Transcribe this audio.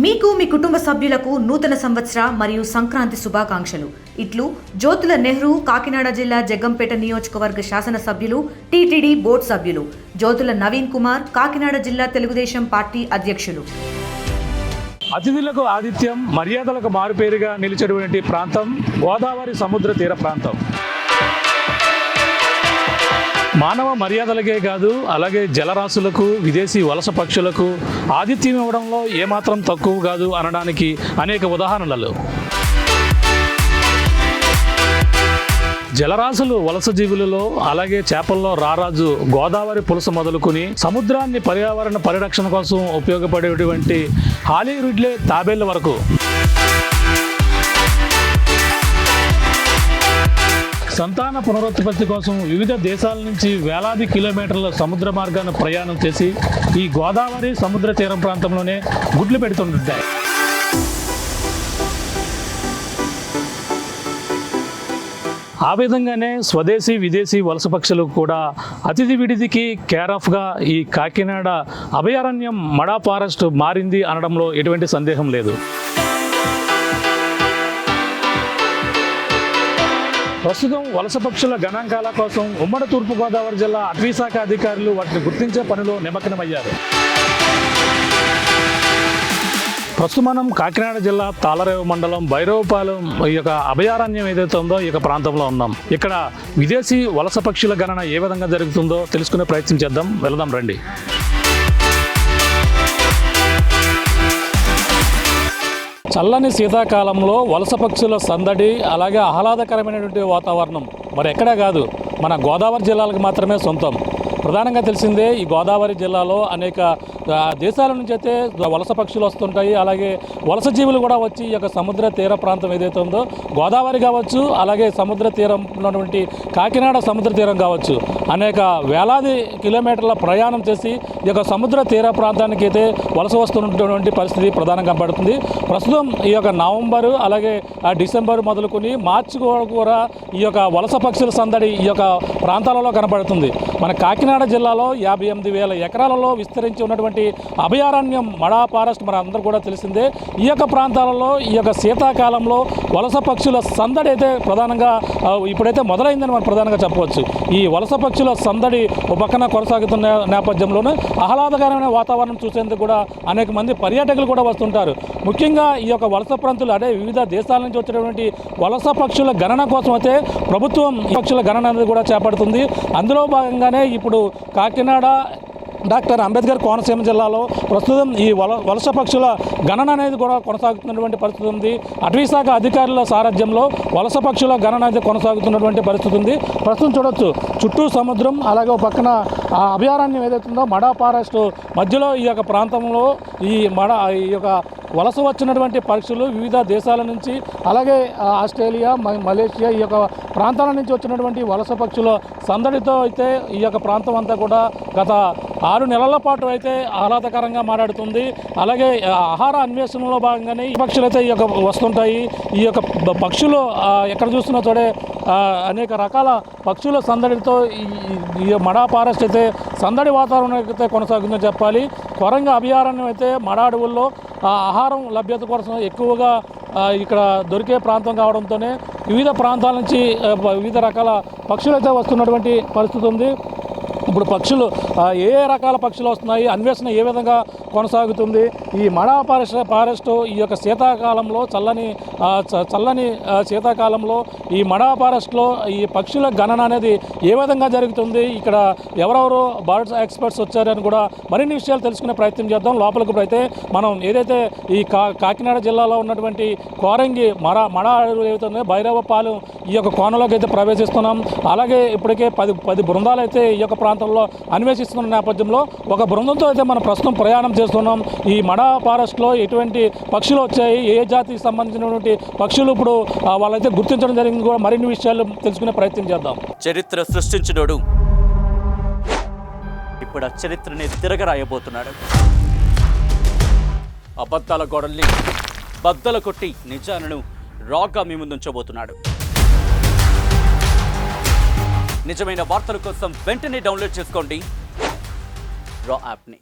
మీకు మీ కుటుంబ సభ్యులకు నూతన సంవత్సర మరియు సంక్రాంతి శుభాకాంక్షలు. ఇట్లు జ్యోతుల నెహ్రూ, కాకినాడ జిల్లా జగ్గంపేట నియోజకవర్గ శాసనసభ్యులు, టీటీడీ బోర్డు సభ్యులు జ్యోతుల నవీన్ కుమార్, కాకినాడ జిల్లా తెలుగుదేశం పార్టీ అధ్యక్షులు. అతిథులకు ఆతిథ్యం, మర్యాదలకు మారుపేరుగా నిలిచేటువంటి ప్రాంతం గోదావరి సముద్ర తీర ప్రాంతం. మానవ మర్యాదలకే కాదు, అలాగే జలరాశులకు, విదేశీ వలస పక్షులకు ఆతిథ్యం ఇవ్వడంలో ఏమాత్రం తక్కువ కాదు అనడానికి అనేక ఉదాహరణలు. జలరాశులు వలస జీవులలో, అలాగే చేపల్లో రారాజు గోదావరి పులస మొదలుకుని సముద్రాన్ని పర్యావరణ పరిరక్షణ కోసం ఉపయోగపడేటువంటి హాలీ రిడ్లే తాబేళ్ల వరకు సంతాన పునరుత్పత్తి కోసం వివిధ దేశాల నుంచి వేలాది కిలోమీటర్ల సముద్ర మార్గాన్ని ప్రయాణం చేసి ఈ గోదావరి సముద్ర తీరం ప్రాంతంలోనే గుడ్లు పెడుతుంటాయి. ఆ విధంగానే స్వదేశీ, విదేశీ వలస పక్షులకు కూడా అతిథి విడిదికి కేరాఫ్గా ఈ కాకినాడ అభయారణ్యం మడా ఫారెస్ట్ మారింది అనడంలో ఎటువంటి సందేహం లేదు. ప్రస్తుతం వలస పక్షుల గణాంకాల కోసం ఉమ్మడి తూర్పుగోదావరి జిల్లా అటవీశాఖ అధికారులు వాటిని గుర్తించే పనిలో నిమగ్నమయ్యారు. ప్రస్తుతం మనం కాకినాడ జిల్లా తాళరేవు మండలం భైరవపాలెం ఈ యొక్క అభయారణ్యం ఏదైతే ఉందో ఈ యొక్క ప్రాంతంలో ఉన్నాం. ఇక్కడ విదేశీ వలస పక్షుల గణన ఏ విధంగా జరుగుతుందో తెలుసుకునే ప్రయత్నం చేద్దాం. వెళదాం రండి. చల్లని శీతాకాలంలో వలస పక్షుల సందడి, అలాగే ఆహ్లాదకరమైనటువంటి వాతావరణం మరి ఎక్కడా కాదు, మన గోదావరి జిల్లాలకు మాత్రమే సొంతం. ప్రధానంగా తెలిసిందే ఈ గోదావరి జిల్లాలో అనేక దేశాల నుంచి అయితే వలస పక్షులు వస్తుంటాయి. అలాగే వలస జీవులు కూడా వచ్చి ఈ యొక్క సముద్ర తీర ప్రాంతం ఏదైతే ఉందో గోదావరి కావచ్చు, అలాగే సముద్ర తీరం ఉన్నటువంటి కాకినాడ సముద్ర తీరం కావచ్చు, అనేక వేలాది కిలోమీటర్ల ప్రయాణం చేసి ఈ యొక్క సముద్ర తీర ప్రాంతానికి అయితే వలస వస్తున్నటువంటి పరిస్థితి ప్రధానంగా పడుతుంది. ప్రస్తుతం ఈ యొక్క నవంబరు, అలాగే డిసెంబర్ మొదలుకొని మార్చి కూడా ఈ యొక్క వలస పక్షుల సందడి ఈ యొక్క ప్రాంతాలలో కనబడుతుంది. మన కాకినాడ జిల్లాలో 58,000 ఎకరాలలో విస్తరించి ఉన్నటువంటి అభయారణ్యం మడా ఫారెస్ట్ మన అందరూ కూడా తెలిసిందే. ఈ యొక్క ప్రాంతాలలో ఈ యొక్క శీతాకాలంలో వలస పక్షుల సందడి అయితే ప్రధానంగా ఇప్పుడైతే మొదలైందని మనం ప్రధానంగా చెప్పవచ్చు. ఈ వలస పక్షుల సందడి ఒక పక్కన కొనసాగుతున్న నేపథ్యంలోనే ఆహ్లాదకరమైన వాతావరణం చూసేందుకు కూడా అనేక మంది పర్యాటకులు కూడా వస్తుంటారు. ముఖ్యంగా ఈ యొక్క వలస ప్రాంతాలు అంటే వివిధ దేశాల నుంచి వచ్చేటువంటి వలస పక్షుల గణన కోసం అయితే ప్రభుత్వం పక్షుల గణన అనేది కూడా చేపడుతుంది. అందులో భాగంగానే ఇప్పుడు కాకినాడ డాక్టర్ అంబేద్కర్ కోనసీమ జిల్లాలో ప్రస్తుతం ఈ వలస పక్షుల గణన అనేది కూడా కొనసాగుతున్నటువంటి పరిస్థితి ఉంది. అటవీశాఖ అధికారుల సారథ్యంలో వలస పక్షుల గణన అనేది కొనసాగుతున్నటువంటి పరిస్థితి ఉంది. ప్రస్తుతం చూడొచ్చు, చుట్టూ సముద్రం, అలాగే పక్కన అభయారణ్యం ఏదైతే ఉందో మడా ఫారెస్ట్ మధ్యలో ఈ యొక్క ప్రాంతంలో ఈ యొక్క వలస వచ్చినటువంటి పక్షులు వివిధ దేశాల నుంచి, అలాగే ఆస్ట్రేలియా, మలేషియా ఈ యొక్క ప్రాంతాల నుంచి వచ్చినటువంటి వలస పక్షుల సందడితో అయితే ఈ యొక్క ప్రాంతం అంతా కూడా గత 6 నెలల పాటు అయితే ఆహ్లాదకరంగా మాట్లాడుతుంది. అలాగే ఆహార అన్వేషణలో భాగంగానే ఈ పక్షులు అయితే ఈ యొక్క వస్తుంటాయి. ఈ యొక్క పక్షులు ఎక్కడ చూస్తున్నా చూడే అనేక రకాల పక్షుల సందడితో ఈ మడా ఫారెస్ట్ అయితే సందడి వాతావరణం అయితే కొనసాగుతుందని చెప్పాలి. కొరంగ అభయారణ్యం అయితే మడా అడవుల్లో ఆహారం లభ్యత కోసం ఎక్కువగా ఇక్కడ దొరికే ప్రాంతం కావడంతోనే వివిధ ప్రాంతాల నుంచి వివిధ రకాల పక్షులు అయితే వస్తున్నటువంటి పరిస్థితి ఉంది. ఇప్పుడు పక్షులు ఏ రకాల పక్షులు వస్తున్నాయి, అన్వేషణ ఏ విధంగా కొనసాగుతుంది, ఈ మడా ఫారెస్ట్ ఈ యొక్క శీతాకాలంలో చల్లని శీతాకాలంలో ఈ మడా ఫారెస్ట్లో ఈ పక్షుల గణన అనేది ఏ విధంగా జరుగుతుంది, ఇక్కడ ఎవరెవరు బర్డ్స్ ఎక్స్పర్ట్స్ వచ్చారని కూడా మరిన్ని విషయాలు తెలుసుకునే ప్రయత్నం చేద్దాం. లోపలికి అయితే మనం ఏదైతే ఈ కాకినాడ జిల్లాలో ఉన్నటువంటి కోరంగి మడా అడవులు ఏవైతే ఉన్నాయో భైరవపాలెం ఈ యొక్క కోనలోకి అయితే ప్రవేశిస్తున్నాం. అలాగే ఇప్పటికే 10 బృందాలు అయితే ఈ యొక్క ప్రాంతంలో అన్వేషిస్తున్న నేపథ్యంలో ఒక బృందంతో అయితే మనం ప్రస్తుతం ప్రయాణం చేస్తున్నాం. ఈ మడా ఫారెస్ట్లో ఎటువంటి పక్షులు వచ్చాయి, ఏ జాతికి సంబంధించినటువంటి పక్షులు ఇప్పుడు వాళ్ళైతే గుర్తించడం జరిగింది కూడా మరిన్ని విషయాలు తెలుసుకునే ప్రయత్నం చేద్దాం. చరిత్ర సృష్టించినోడు ఇప్పుడు ఆ చరిత్రని తిరగరాయబోతున్నాడు. అబద్ధాల గోడల్ని బద్దలు కొట్టి నిజాలను రాగా మీ ముందుంచబోతున్నాడు. నిజమైన వార్తల కోసం వెంటనే డౌన్లోడ్ చేసుకోండి రా యాప్ని.